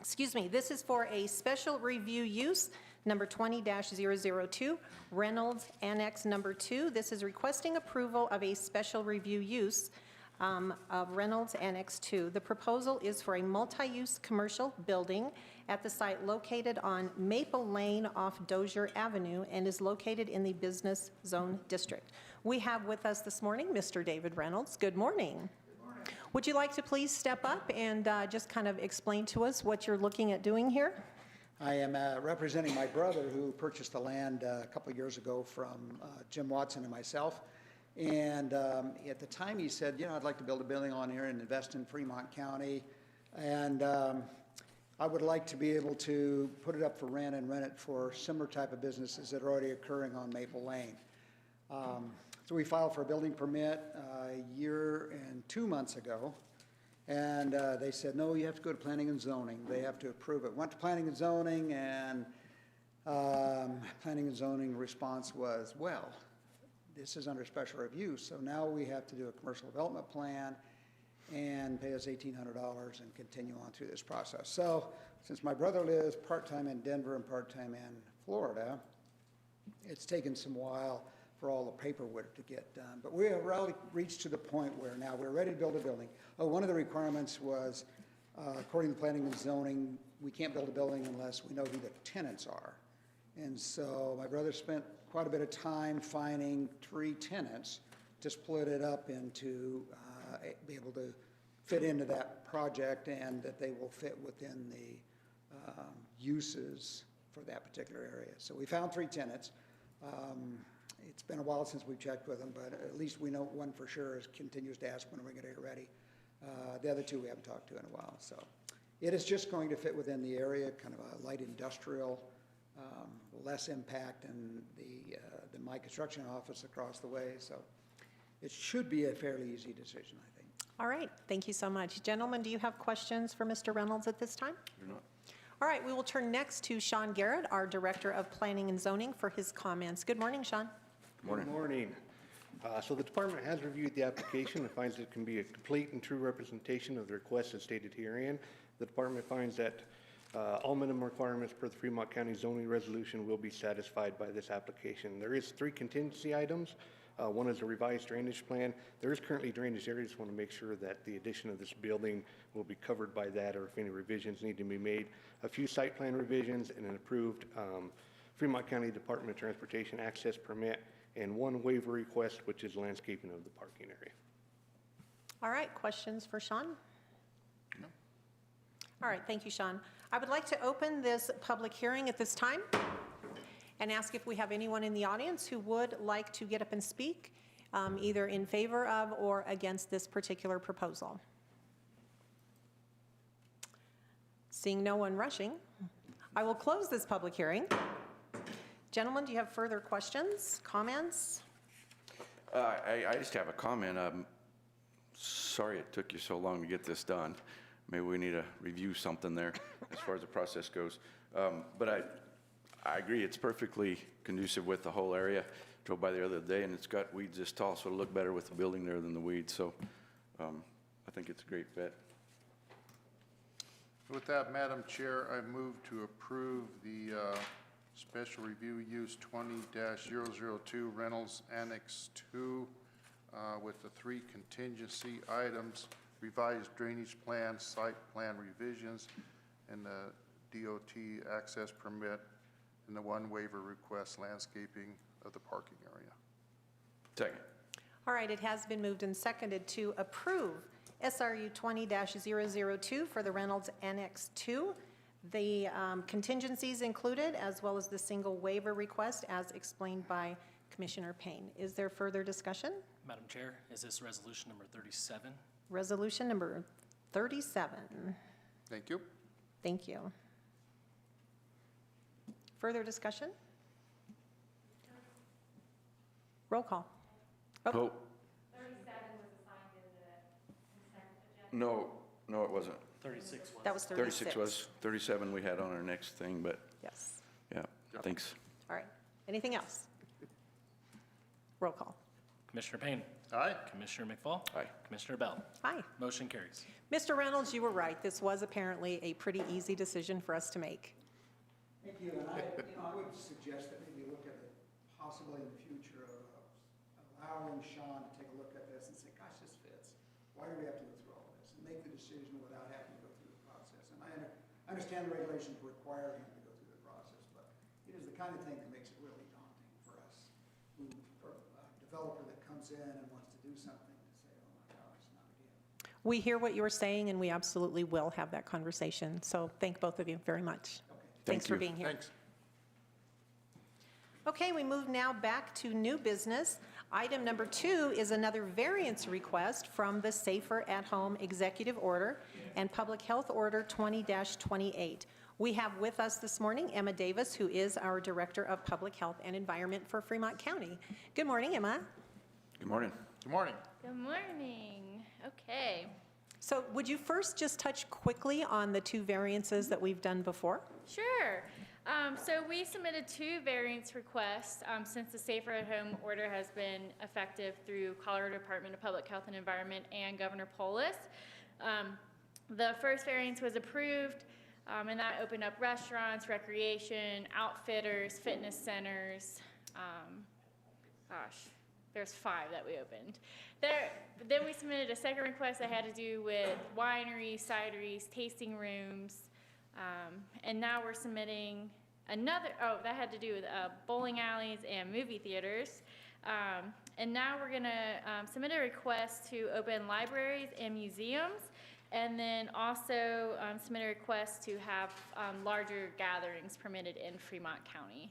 Excuse me, this is for a special review use, number 20-002, Reynolds Annex Number 2. This is requesting approval of a special review use of Reynolds Annex 2. The proposal is for a multi-use commercial building at the site located on Maple Lane off Dozier Avenue and is located in the Business Zone District. We have with us this morning Mr. David Reynolds. Good morning. Would you like to please step up and just kind of explain to us what you're looking at doing here? I am representing my brother who purchased the land a couple of years ago from Jim Watson and myself. And at the time he said, you know, I'd like to build a building on here and invest in Fremont County. And I would like to be able to put it up for rent and rent it for similar type of businesses that are already occurring on Maple Lane. So we filed for a building permit a year and 2 months ago, and they said, no, you have to go to planning and zoning. They have to approve it. Went to planning and zoning, and planning and zoning response was, well, this is under special review, so now we have to do a commercial development plan and pay us $1,800 and continue on through this process. So since my brother lives part-time in Denver and part-time in Florida, it's taken some while for all the paperwork to get done. But we have really reached to the point where now we're ready to build a building. One of the requirements was, according to planning and zoning, we can't build a building unless we know who the tenants are. And so my brother spent quite a bit of time finding 3 tenants to split it up into, be able to fit into that project and that they will fit within the uses for that particular area. So we found 3 tenants. It's been a while since we've checked with them, but at least we know one for sure continues to ask when are we going to get ready. The other 2 we haven't talked to in a while. So it is just going to fit within the area, kind of a light industrial, less impact than my construction office across the way. So it should be a fairly easy decision, I think. All right, thank you so much. Gentlemen, do you have questions for Mr. Reynolds at this time? You're not. All right, we will turn next to Sean Garrett, our Director of Planning and Zoning, for his comments. Good morning, Sean. Morning. Good morning. So the department has reviewed the application and finds it can be a complete and true representation of the request as stated herein. The department finds that all minimum requirements per the Fremont County zoning resolution will be satisfied by this application. There is 3 contingency items. One is a revised drainage plan. There is currently drainage area. Just want to make sure that the addition of this building will be covered by that, or if any revisions need to be made. A few site plan revisions and an approved Fremont County Department of Transportation access permit, and 1 waiver request, which is landscaping of the parking area. All right, questions for Sean? No. All right, thank you, Sean. I would like to open this public hearing at this time and ask if we have anyone in the audience who would like to get up and speak, either in favor of or against this particular proposal. Seeing no one rushing, I will close this public hearing. Gentlemen, do you have further questions, comments? I just have a comment. Sorry it took you so long to get this done. Maybe we need to review something there as far as the process goes. But I agree, it's perfectly conducive with the whole area. Drove by the other day and it's got weeds this tall, so it'll look better with the building there than the weeds. So I think it's a great fit. With that, Madam Chair, I move to approve the special review use 20-002 Reynolds Annex 2 with the 3 contingency items, revised drainage plan, site plan revisions, and the DOT access permit, and the 1 waiver request, landscaping of the parking area. Second. All right, it has been moved and seconded to approve SRU 20-002 for the Reynolds Annex 2. The contingencies included, as well as the single waiver request as explained by Commissioner Payne. Is there further discussion? Madam Chair, is this resolution number 37? Resolution number 37. Thank you. Thank you. Further discussion? Roll call. Oh. 37 was assigned in the consent agenda. No, it wasn't. 36 was. That was 36. 36 was, 37 we had on our next thing, but Yes. yeah, thanks. All right. Anything else? Roll call. Commissioner Payne. Aye. Commissioner McFall. Aye. Commissioner Bell. Aye. Motion carries. Mr. Reynolds, you were right. This was apparently a pretty easy decision for us to make. Thank you, and I would suggest that maybe look at it possibly in the future of allowing Sean to take a look at this and say, gosh, this fits. Why do we have to go through all of this? And make the decision without having to go through the process. And I understand the regulations require him to go through the process, but it is the kind of thing that makes it really daunting for us, for a developer that comes in and wants to do something to say, oh my gosh, not again. We hear what you were saying, and we absolutely will have that conversation. So thank both of you very much. Thanks for you. being here. Thanks. Okay, we move now back to new business. Item number 2 is another variance request from the Safer at Home Executive Order and Public Health Order 20-28. We have with us this morning Emma Davis, who is our Director of Public Health and Environment for Fremont County. Good morning, Emma. Good morning. Good morning. Good morning. Okay. So would you first just touch quickly on the 2 variances that we've done before? Sure. So we submitted 2 variance requests since the Safer at Home order has been effective through Colorado Department of Public Health and Environment and Governor Polis. The first variance was approved, and that opened up restaurants, recreation, outfitters, fitness centers. There's 5 that we opened. Then we submitted a second request that had to do with wineries, cideries, tasting rooms, and now we're submitting another, that had to do with bowling alleys and movie theaters. And now we're gonna submit a request to open libraries and museums, and then also submit a request to have larger gatherings permitted in Fremont County.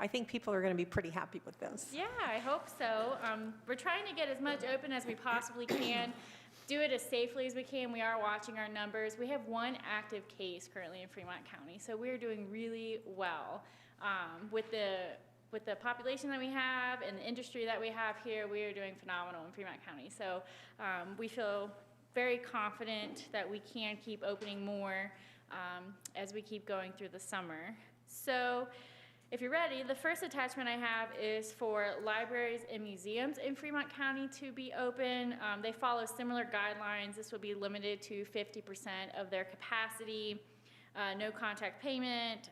I think people are going to be pretty happy with this. Yeah, I hope so. We're trying to get as much open as we possibly can, do it as safely as we can. We are watching our numbers. We have 1 active case currently in Fremont County, so we're doing really well. With the population that we have and the industry that we have here, we are doing phenomenal in Fremont County. So we feel very confident that we can keep opening more as we keep going through the summer. So if you're ready, the first attachment I have is for libraries and museums in Fremont County to be open. They follow similar guidelines. This will be limited to 50% of their capacity, no contact payment,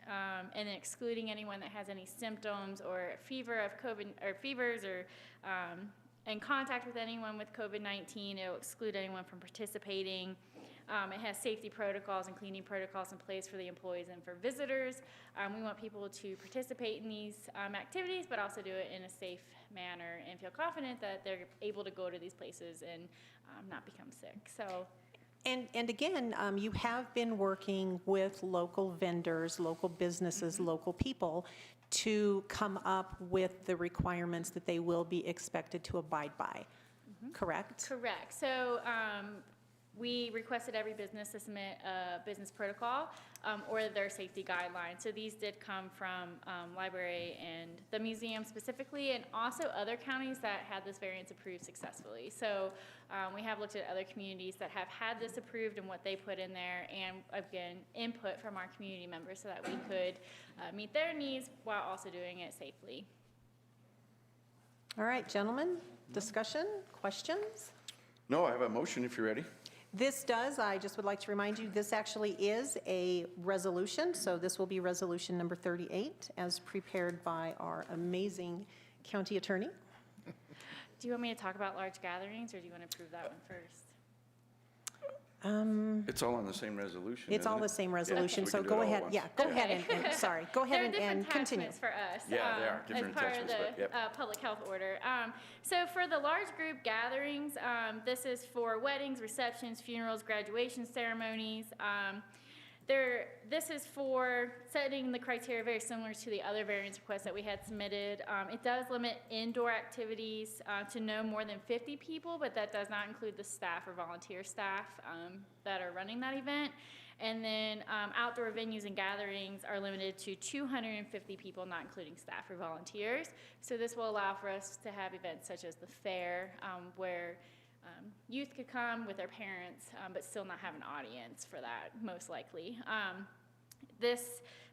and excluding anyone that has any symptoms or fever of COVID or fevers or in contact with anyone with COVID-19. It will exclude anyone from participating. It has safety protocols and cleaning protocols in place for the employees and for visitors. We want people to participate in these activities, but also do it in a safe manner and feel confident that they're able to go to these places and not become sick. So. And again, you have been working with local vendors, local businesses, local people to come up with the requirements that they will be expected to abide by, correct? Correct. So we requested every business to submit a business protocol or their safety guidelines. So these did come from library and the museum specifically, and also other counties that had this variance approved successfully. So we have looked at other communities that have had this approved and what they put in there, and again, input from our community members so that we could meet their needs while also doing it safely. All right, gentlemen, discussion, questions? No, I have a motion if you're ready. This does, I just would like to remind you, this actually is a resolution, so this will be resolution number 38 as prepared by our amazing county attorney. Do you want me to talk about large gatherings, or do you want to approve that one first? It's all on the same resolution, It's all isn't the it? same Yeah, resolution, we so can do go it all at ahead, once. yeah, go ahead and, sorry, go ahead They're and different continue. attachments for us. Yeah, they are, different as part of attachments, but, yep. Public health order. So for the large group gatherings, this is for weddings, receptions, funerals, graduation ceremonies. This is for setting the criteria very similar to the other variance requests that we had submitted. It does limit indoor activities to no more than 50 people, but that does not include the staff or volunteer staff that are running that event. And then outdoor venues and gatherings are limited to 250 people, not including staff or volunteers. So this will allow for us to have events such as the fair, where youth could come with their parents, but still not have an audience for that, most likely.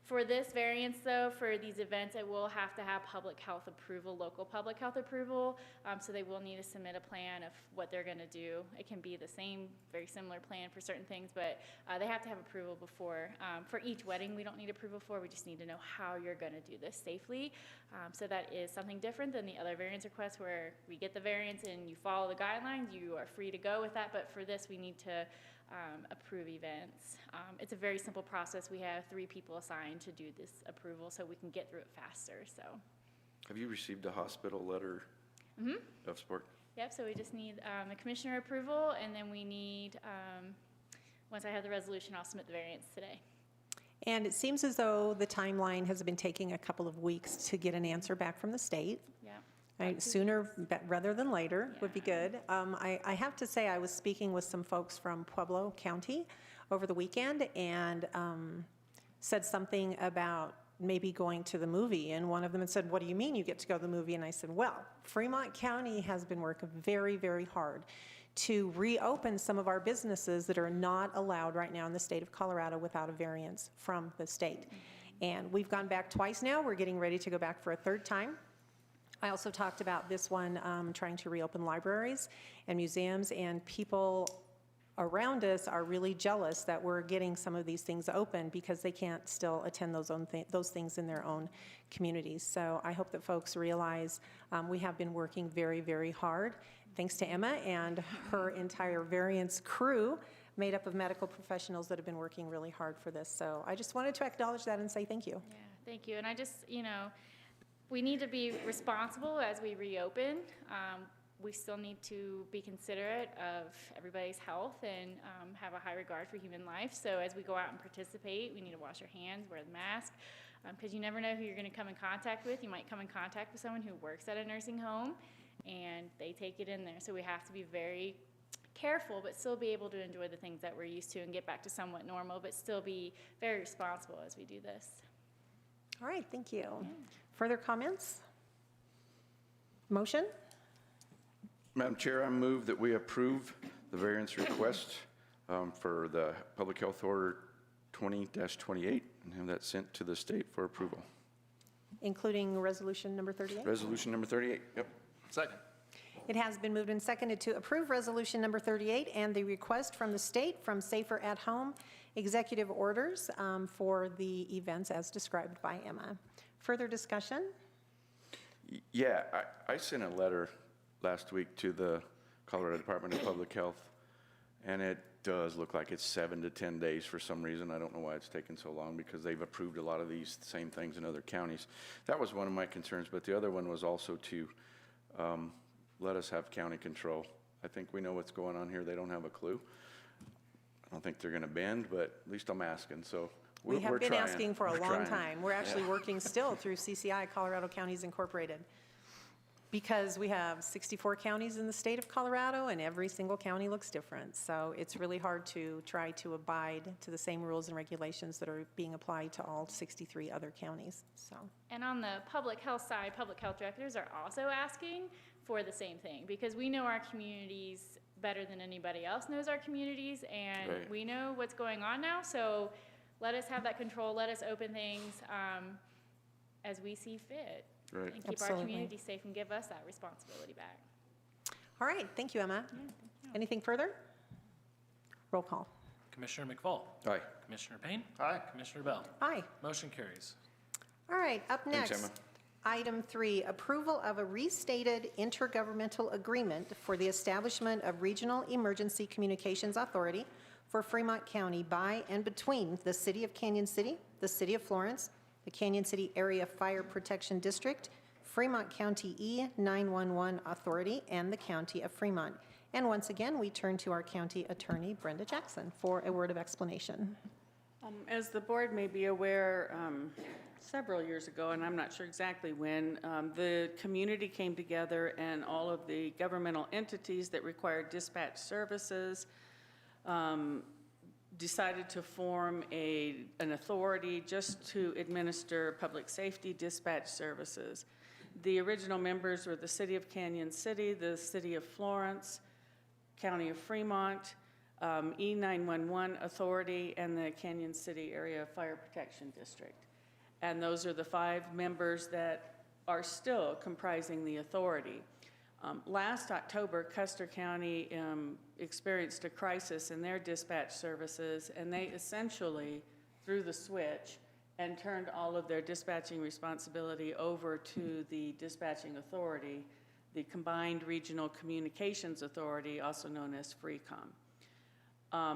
For this variance, though, for these events, it will have to have public health approval, local public health approval, so they will need to submit a plan of what they're going to do. It can be the same, very similar plan for certain things, but they have to have approval before. For each wedding, we don't need approval for, we just need to know how you're going to do this safely. So that is something different than the other variance requests where we get the variance and you follow the guidelines, you are free to go with that, but for this, we need to approve events. It's a very simple process. We have 3 people assigned to do this approval so we can get through it faster, so. Have you received a hospital letter of support? Yep, so we just need the commissioner approval, and then we need, once I have the resolution, I'll submit the variance today. And it seems as though the timeline has been taking a couple of weeks to get an answer back from the state. Yep. Sooner rather than later would be Yeah. good. I have to say, I was speaking with some folks from Pueblo County over the weekend and said something about maybe going to the movie. And one of them had said, "What do you mean you get to go to the movie?" And I said, well, Fremont County has been working very, very hard to reopen some of our businesses that are not allowed right now in the state of Colorado without a variance from the state. And we've gone back twice now. We're getting ready to go back for a 3rd time. I also talked about this one, trying to reopen libraries and museums, and people around us are really jealous that we're getting some of these things open because they can't still attend those things in their own communities. So I hope that folks realize we have been working very, very hard, thanks to Emma and her entire variance crew, made up of medical professionals that have been working really hard for this. So I just wanted to acknowledge that and say thank you. Yeah, thank you. And I just, we need to be responsible as we reopen. We still need to be considerate of everybody's health and have a high regard for human life. So as we go out and participate, we need to wash our hands, wear the mask, because you never know who you're going to come in contact with. You might come in contact with someone who works at a nursing home, and they take it in there. So we have to be very careful, but still be able to enjoy the things that we're used to and get back to somewhat normal, but still be very responsible as we do this. All right, thank you. Further comments? Motion? Madam Chair, I move that we approve the variance request for the Public Health Order 20-28 and have that sent to the state for approval. Including resolution number 38? Resolution number 38, yep. Second. It has been moved and seconded to approve resolution number 38 and the request from the state from Safer at Home executive orders for the events as described by Emma. Further discussion? Yeah, I sent a letter last week to the Colorado Department of Public Health, and it does look like it's 7 to 10 days for some reason. I don't know why it's taken so long, because they've approved a lot of these same things in other counties. That was one of my concerns, but the other one was also to let us have county control. I think we know what's going on here. They don't have a clue. I don't think they're going to bend, but at least I'm asking, so we're We have been trying. asking for a We're long trying. time. We're actually working still through CCI, Colorado Counties Incorporated, because we have 64 counties in the state of Colorado, and every single county looks different. So it's really hard to try to abide to the same rules and regulations that are being applied to all 63 other counties, so. And on the public health side, public health directors are also asking for the same thing, because we know our communities better than anybody else knows our communities, and Right. we know what's going on now, so let us have that control, let us open things as we see fit. Right. And keep Absolutely. our community safe and give us that responsibility back. All right, thank you, Emma. Anything further? Roll call. Commissioner McFall. Aye. Commissioner Payne. Aye. Commissioner Bell. Aye. Motion carries. All right, up Thanks, next. Emma. Item 3, approval of a restated intergovernmental agreement for the establishment of Regional Emergency Communications Authority for Fremont County by and between the City of Canyon City, the City of Florence, the Canyon City Area Fire Protection District, Fremont County E911 Authority, and the County of Fremont. And once again, we turn to our County Attorney, Brenda Jackson, for a word of explanation. As the board may be aware, several years ago, and I'm not sure exactly when, the community came together and all of the governmental entities that required dispatch services decided to form an authority just to administer public safety dispatch services. The original members were the City of Canyon City, the City of Florence, County of Fremont, E911 Authority, and the Canyon City Area Fire Protection District. And those are the 5 members that are still comprising the authority. Last October, Custer County experienced a crisis in their dispatch services, and they essentially threw the switch and turned all of their dispatching responsibility over to the dispatching authority, the Combined Regional Communications Authority, also known as FREECOM.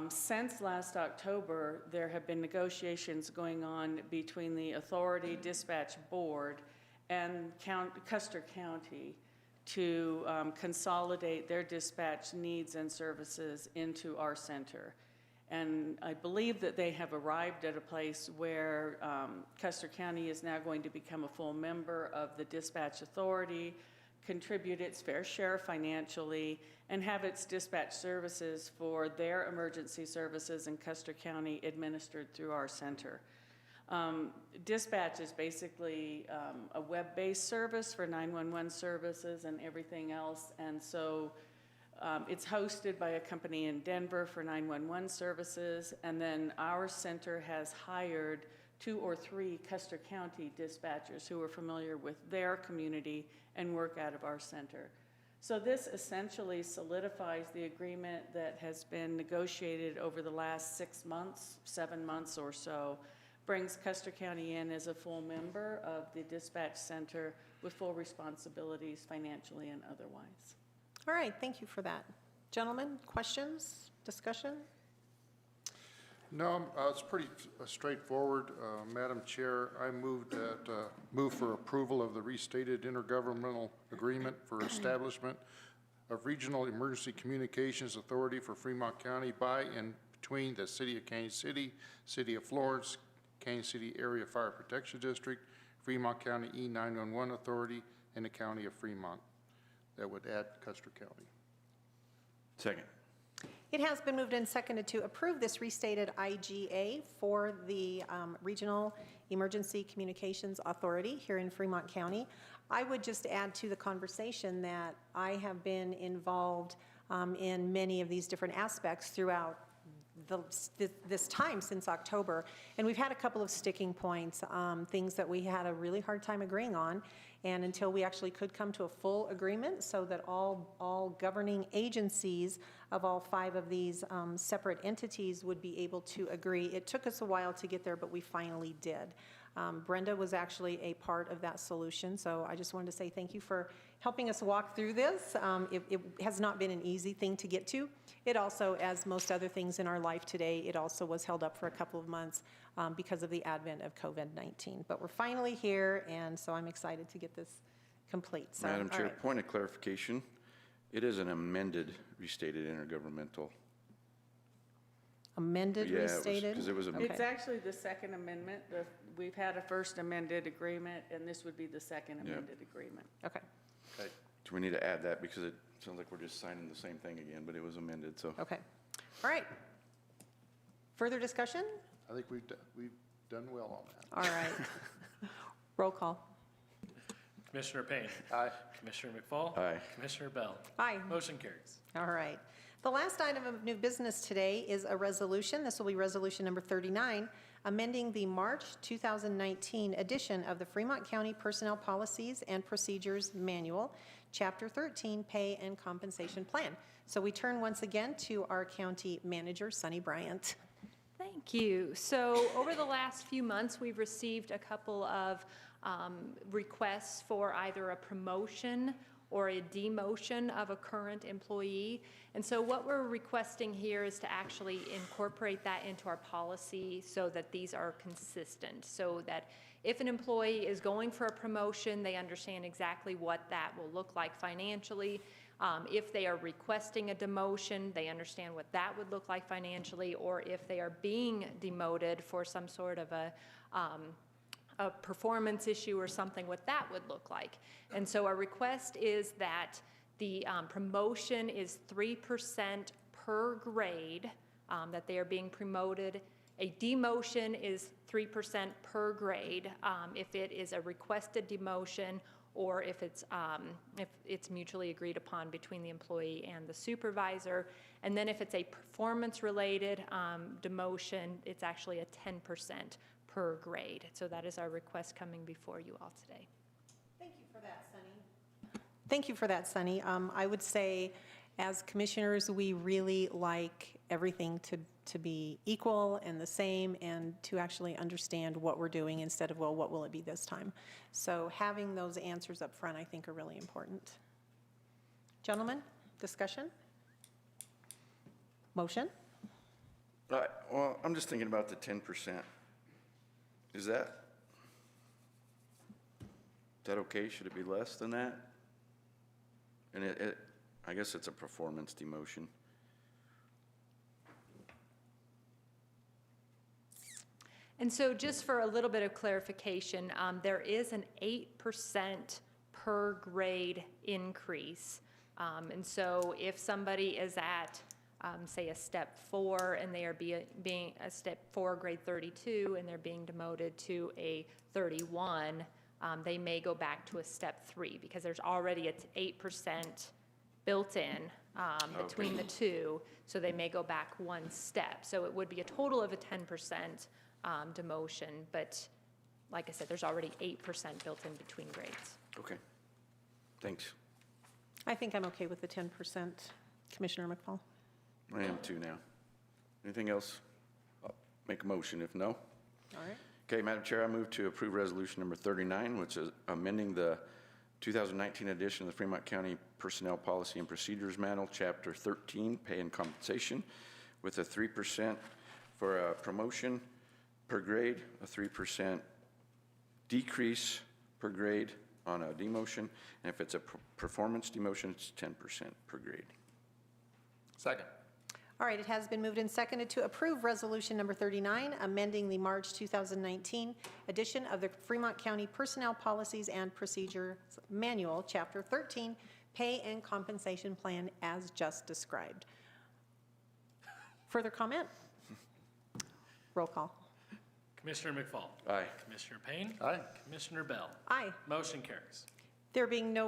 Since last October, there have been negotiations going on between the Authority Dispatch Board and Custer County to consolidate their dispatch needs and services into our center. And I believe that they have arrived at a place where Custer County is now going to become a full member of the Dispatch Authority, contribute its fair share financially, and have its dispatch services for their emergency services in Custer County administered through our center. Dispatch is basically a web-based service for 911 services and everything else, and so it's hosted by a company in Denver for 911 services, and then our center has hired 2 or 3 Custer County dispatchers who are familiar with their community and work out of our center. So this essentially solidifies the agreement that has been negotiated over the last 6 months, 7 months or so, brings Custer County in as a full member of the dispatch center with full responsibilities financially and otherwise. All right, thank you for that. Gentlemen, questions, discussion? No, it's pretty straightforward. Madam Chair, I move for approval of the restated intergovernmental agreement for establishment of Regional Emergency Communications Authority for Fremont County by and between the City of Canyon City, City of Florence, Canyon City Area Fire Protection District, Fremont County E911 Authority, and the County of Fremont. That would add Custer County. Second. It has been moved and seconded to approve this restated IGA for the Regional Emergency Communications Authority here in Fremont County. I would just add to the conversation that I have been involved in many of these different aspects throughout this time since October, and we've had a couple of sticking points, things that we had a really hard time agreeing on, and until we actually could come to a full agreement so that all governing agencies of all 5 of these separate entities would be able to agree. It took us a while to get there, but we finally did. Brenda was actually a part of that solution, so I just wanted to say thank you for helping us walk through this. It has not been an easy thing to get to. It also, as most other things in our life today, it also was held up for a couple of months because of the advent of COVID-19. But we're finally here, and so I'm excited to get this complete. So, Madam Chair, right. point of clarification. It is an amended, restated intergovernmental. Amended, Yeah, restated? because it was Okay. It's actually the second amendment. We've had a first amended agreement, and this would be the second Yeah. amended agreement. Okay, Do we need to add that because it sounds like we're just signing the same thing again, but it was amended, so. okay. All right. Further discussion? I think we've done well on that. All right. Roll call. Commissioner Payne. Aye. Commissioner McFall. Aye. Commissioner Bell. Aye. Motion carries. All right. The last item of new business today is a resolution. This will be resolution number 39, amending the March 2019 edition of the Fremont County Personnel Policies and Procedures Manual, Chapter 13, Pay and Compensation Plan. So we turn once again to our county manager, Sunny Bryant. Thank you. So over the last few months, we've received a couple of requests for either a promotion or a demotion of a current employee. And so what we're requesting here is to actually incorporate that into our policy so that these are consistent, so that if an employee is going for a promotion, they understand exactly what that will look like financially. If they are requesting a demotion, they understand what that would look like financially, or if they are being demoted for some sort of a performance issue or something, what that would look like. And so our request is that the promotion is 3% per grade, that they are being promoted. A demotion is 3% per grade if it is a requested demotion, or if it's mutually agreed upon between the employee and the supervisor. And then if it's a performance-related demotion, it's actually a 10% per grade. So that is our request coming before you all today. Thank you for that, Sunny. Thank you for that, Sunny. I would say, as commissioners, we really like everything to be equal and the same, and to actually understand what we're doing instead of, well, what will it be this time? So having those answers up front, I think, are really important. Gentlemen, discussion? Motion? Well, I'm just thinking about the 10%. Is that okay? Should it be less than that? And I guess it's a performance demotion. And so just for a little bit of clarification, there is an 8% per grade increase. And so if somebody is at, say, a step 4 and they are being a step 4, grade 32, and they're being demoted to a 31, they may go back to a step 3 because there's already an 8% built in between the two, so they may go back one step. So it would be a total of a 10% demotion, but like I said, there's already 8% built in between grades. Okay, thanks. I think I'm okay with the 10%, Commissioner McFall. I am too now. Anything else? I'll make a motion if no. All right. Okay, Madam Chair, I move to approve resolution number 39, which is amending the 2019 edition of the Fremont County Personnel Policy and Procedures Manual, Chapter 13, Pay and Compensation, with a 3% for a promotion per grade, a 3% decrease per grade on a demotion, and if it's a performance demotion, it's 10% per grade. Second. All right, it has been moved and seconded to approve Resolution Number 39, amending the March 2019 edition of the Fremont County Personnel Policies and Procedures Manual, Chapter 13, Pay and Compensation Plan, as just described. Further comment? Roll call. Commissioner McFall. Aye. Commissioner Payne. Aye. Commissioner Bell. Aye. Motion carries. There being no